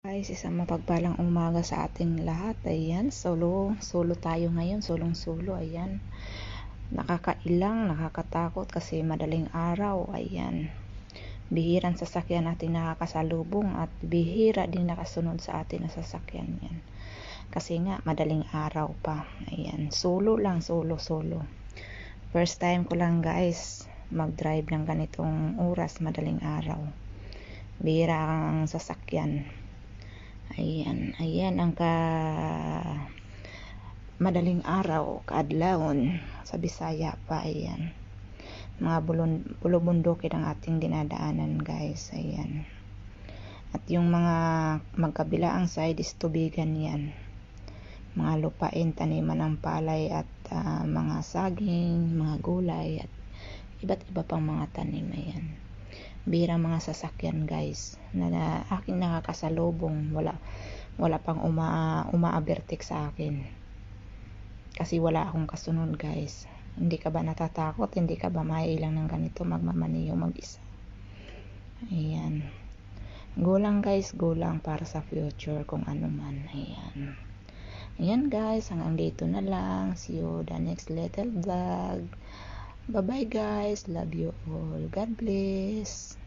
Guys, isang mapagpalang umaga sa ating lahat. Ayan, solo tayo ngayon, sulo. Ayan, nakakailang, nakakatakot kasi madaling araw. Ayan, bihirang sasakyan natin nakakasalubong at bihira din nakasunod sa atin na sasakyan yan. Kasi nga, madaling araw pa. Ayan, solo. First time ko lang guys, mag-drive ng ganitong oras, madaling araw. Bihira ang sasakyan. Ayan ang madaling araw, kaadlawon sa Bisaya pa. Ayan, mga bulubundukin ang ating dinadaanan guys. Ayan, at yung mga magkabilaang side is tubigan yan, mga lupain, taniman ng palay at mga saging, mga gulay at iba't iba pang mga tanim. Ayan, birang mga sasakyan guys na aking nakakasalubong. Wala pang umaabertik sa akin kasi wala akong kasunod guys. Hindi ka ba natatakot? Hindi ka ba maiilang ng ganito magmamaniyo mag-isa? Ayan, gulang guys, gulang para sa future kung ano man. Ayan guys, hanggang dito na lang. See you the next little vlog. Bye bye guys, love you all, God bless.